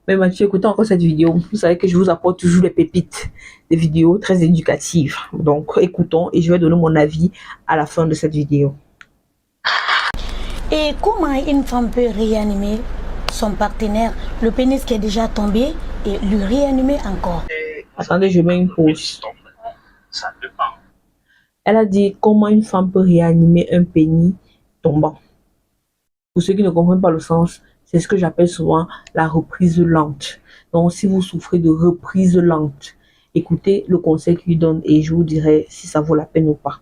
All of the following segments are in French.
Mais Mathieu, écoutez encore cette vidéo. Vous savez que je vous apporte toujours des pépites, des vidéos très éducatives. Donc, écoutons et je vais donner mon avis à la fin de cette vidéo. Et comment une femme peut réanimer son partenaire, le pénis qui est déjà tombé, et lui réanimer encore? Attendez, je mets une pause. Ça dépend. Elle a dit comment une femme peut réanimer un pénis tombant. Pour ceux qui ne comprennent pas le sens, c'est ce que j'appelle souvent la reprise lente. Donc, si vous souffrez de reprise lente, écoutez le conseil qu'il donne et je vous dirai si ça vaut la peine ou pas.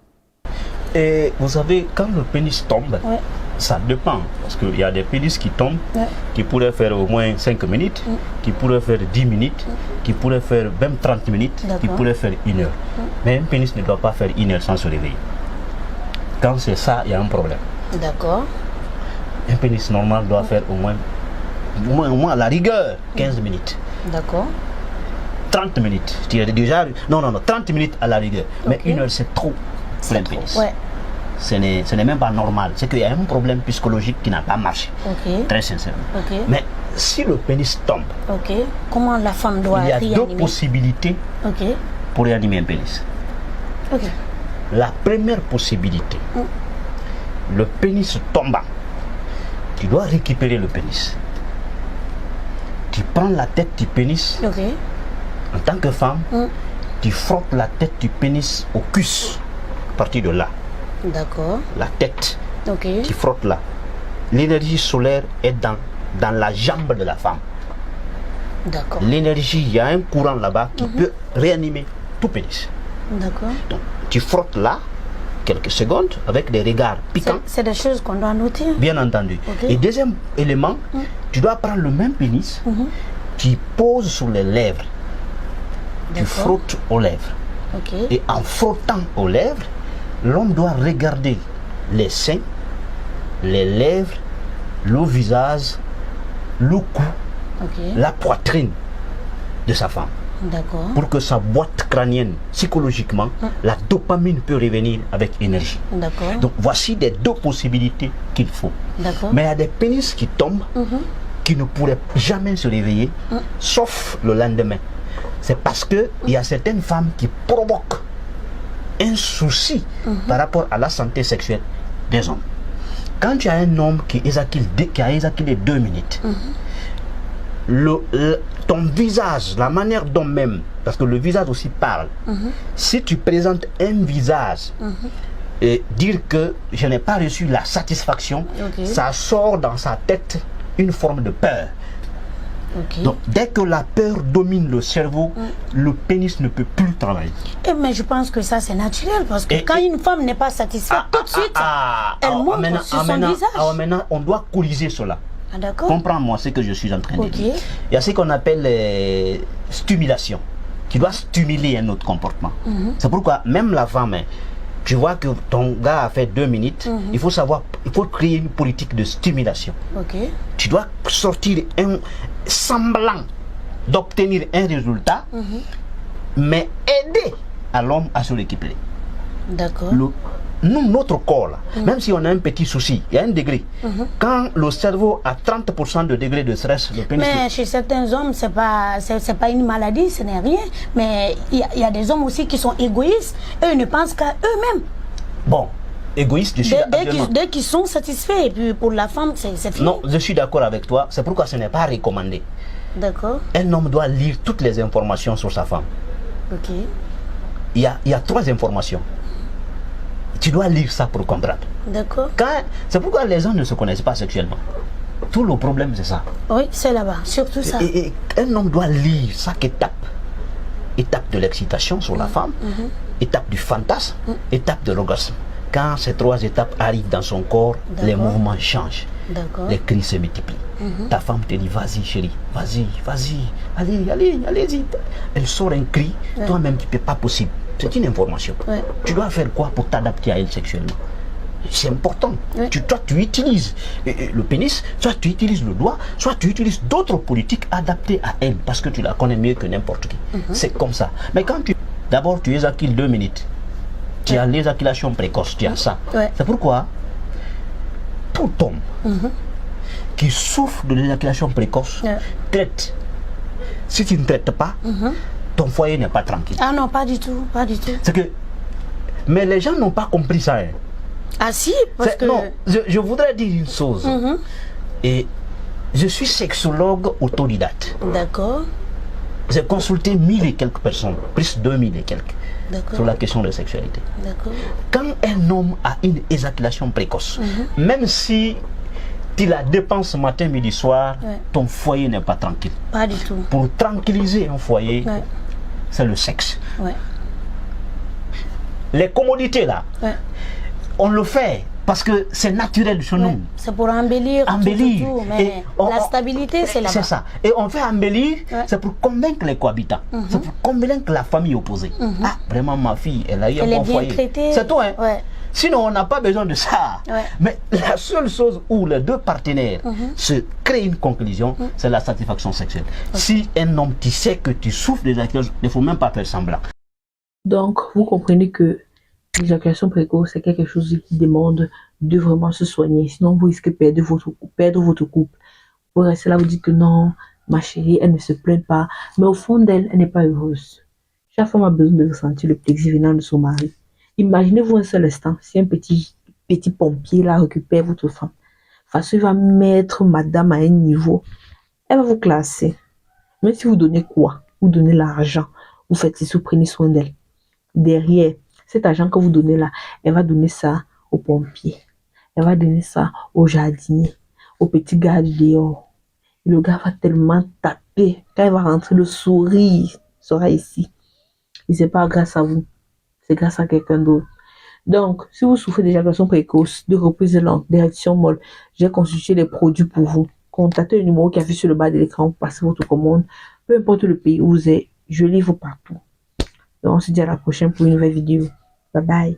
Et vous savez, quand le pénis tombe, Ouais. ça dépend. Parce qu'il y a des pénis qui tombent, Ouais. qui pourraient faire au moins 5 minutes, qui pourraient faire 10 minutes, qui pourraient faire même 30 minutes, qui D'accord. pourraient faire 1 heure. Mais un pénis ne doit pas faire 1 heure sans se réveiller. Quand c'est ça, il y a un problème. D'accord. Un pénis normal doit faire au moins à la rigueur 15 minutes. D'accord. 30 minutes. Tu as déjà. Non, 30 minutes à la rigueur. Mais Ok. 1 heure, c'est trop pour un trop. pénis. Ouais. Ce n'est même pas normal. C'est qu'il y a un problème psychologique qui n'a pas marché. Ok. Très sincèrement. Ok. Mais si le pénis tombe, Ok. Comment la femme doit il y a deux réanimer? possibilités Ok. pour réanimer un pénis. Ok. La première possibilité, le pénis tombant, tu dois récupérer le pénis. Tu prends la tête du pénis, Ok. en tant que femme, Mm. tu frottes la tête du pénis au cus. À partir de là, D'accord. la tête, Ok. tu frottes là. L'énergie solaire est dans la jambe de la femme. D'accord. L'énergie, il y a un courant là-bas qui peut réanimer tout pénis. D'accord. Donc, tu frottes là, quelques secondes, avec des regards piquants, C'est des choses qu'on doit noter. bien entendu. Ok. Et deuxième élément, tu dois prendre le même pénis, tu poses sur les lèvres, tu D'accord. frottes aux lèvres. Ok. Et en frottant aux lèvres, l'homme doit regarder les seins, les lèvres, le visage, le cou, Ok. la poitrine de sa femme. D'accord. Pour que sa boîte crânienne, psychologiquement, la dopamine peut revenir avec énergie. D'accord. Donc voici les deux possibilités qu'il faut. D'accord. Mais il y a des pénis qui tombent, qui ne pourraient jamais se réveiller, sauf le lendemain. C'est parce qu'il y a certaines femmes qui provoquent un souci par rapport à la santé sexuelle des hommes. Quand tu as un homme qui a éjaculé 2 minutes, ton visage, la manière dont même, parce que le visage aussi parle, si tu présentes un visage et dire que je n'ai pas reçu la satisfaction, Ok. ça sort dans sa tête une forme de peur. Ok. Donc dès que la peur domine le cerveau, le pénis ne peut plus travailler. Mais je pense que ça c'est naturel parce que quand une femme n'est pas satisfaite, tout de suite, elle montre sur son visage. Maintenant, on doit corriger cela. Ah, d'accord. Comprends-moi ce que je suis en train de Ok. dire. Il y a ce qu'on appelle stimulation, qui doit stimuler un autre comportement. C'est pourquoi même la femme, tu vois que ton gars a fait 2 minutes, il faut créer une politique de stimulation. Ok. Tu dois sortir un semblant d'obtenir un résultat, mais aider à l'homme à se récupérer. D'accord. Notre corps, là, même si on a un petit souci, il y a un degré. Quand le cerveau a 30% de degré de stress, le pénis... Mais chez certains hommes, c'est pas une maladie, ce n'est rien. Mais il y a des hommes aussi qui sont égoïstes. Eux ne pensent qu'à eux-mêmes. Bon, égoïste, je suis Dès qu'ils sont satisfaits, et puis pour la femme, c'est fini. Non, je suis d'accord avec toi. C'est pourquoi ce n'est pas recommandé. D'accord. Un homme doit lire toutes les informations sur sa femme. Ok. Il y a 3 informations. Tu dois lire ça pour comprendre. D'accord. C'est pourquoi les gens ne se connaissent pas sexuellement. Tout le problème, c'est ça. Oui, c'est là-bas, surtout ça. Et un homme doit lire chaque étape. Étape de l'excitation sur la femme, étape du fantasme, étape de l'orgasme. Quand ces 3 étapes arrivent dans son corps, les mouvements changent. D'accord. Les cris se multiplient. Ta femme te dit, vas-y chérie, vas-y, allez-y. Elle sort un cri, toi-même tu ne peux pas possible. C'est une information. Ouais. Tu dois faire quoi pour t'adapter à elle sexuellement? C'est important. Ouais. Toi, tu utilises le pénis, soit tu utilises le doigt, soit tu utilises d'autres politiques adaptées à elle, parce que tu la connais mieux que n'importe qui. C'est comme ça. Mais quand d'abord tu éjacules 2 minutes, tu as l'éjaculation précoce, tu as ça. Ouais. C'est pourquoi tout homme qui souffre de l'éjaculation précoce traite si tu ne traites pas, ton foyer n'est pas tranquille. Ah non, pas du tout, pas du tout. C'est que, mais les gens n'ont pas compris ça. Hein. Ah si, parce que... Non, je voudrais dire une chose. Et je suis sexologue autodidacte. D'accord. J'ai consulté 1000 et quelques personnes, plus de 2000 et quelques, sur la question de sexualité. D'accord. Quand un homme a une éjaculation précoce, même si tu la dépenses matin, midi, soir, ton foyer n'est pas tranquille. Pas du tout. Pour tranquilliser un foyer, c'est le sexe. Les commodités là, on le fait parce que c'est naturel chez nous. C'est pour embellir. Tout, mais la stabilité, c'est là-bas. C'est ça. Et on fait embellir, c'est pour convaincre les cohabitants. C'est pour convaincre la famille opposée. Ah, vraiment, ma fille, elle a eu un bon foyer. C'est tout, hein. Sinon, on n'a pas besoin de ça. Mais la seule chose où les deux partenaires se créent une conclusion, c'est la satisfaction sexuelle. Si un homme, tu sais que tu souffres d'éjaculation, il ne faut même pas faire semblant. Donc, vous comprenez que l'éjaculation précoce, c'est quelque chose qui demande de vraiment se soigner. Sinon, vous risquez de perdre votre couple. Vous restez là, vous dites que non, ma chérie, elle ne se plaint pas. Mais au fond d'elle, elle n'est pas heureuse. Chaque femme a besoin de ressentir le plaisir venant de son mari. Imaginez-vous un seul instant, si un petit pompier là récupère votre femme. Parce qu'il va mettre madame à un niveau, elle va vous classer. Même si vous donnez quoi? Vous donnez l'argent. Vous faites ça, vous prenez soin d'elle. Derrière, cet argent que vous donnez là, elle va donner ça aux pompiers. Elle va donner ça au jardinier, au petit gars du dehors. Et le gars va tellement taper. Quand il va rentrer, le sourire sera ici. Et c'est pas grâce à vous. C'est grâce à quelqu'un d'autre. Donc, si vous souffrez d'éjaculation précoce, de reprise lente, d'érection molle, j'ai constitué les produits pour vous. Contactez le numéro qui affiche sur le bas de l'écran pour passer votre commande. Peu importe le pays où vous êtes, je livre partout. Donc, on se dit à la prochaine pour une nouvelle vidéo. Bye bye.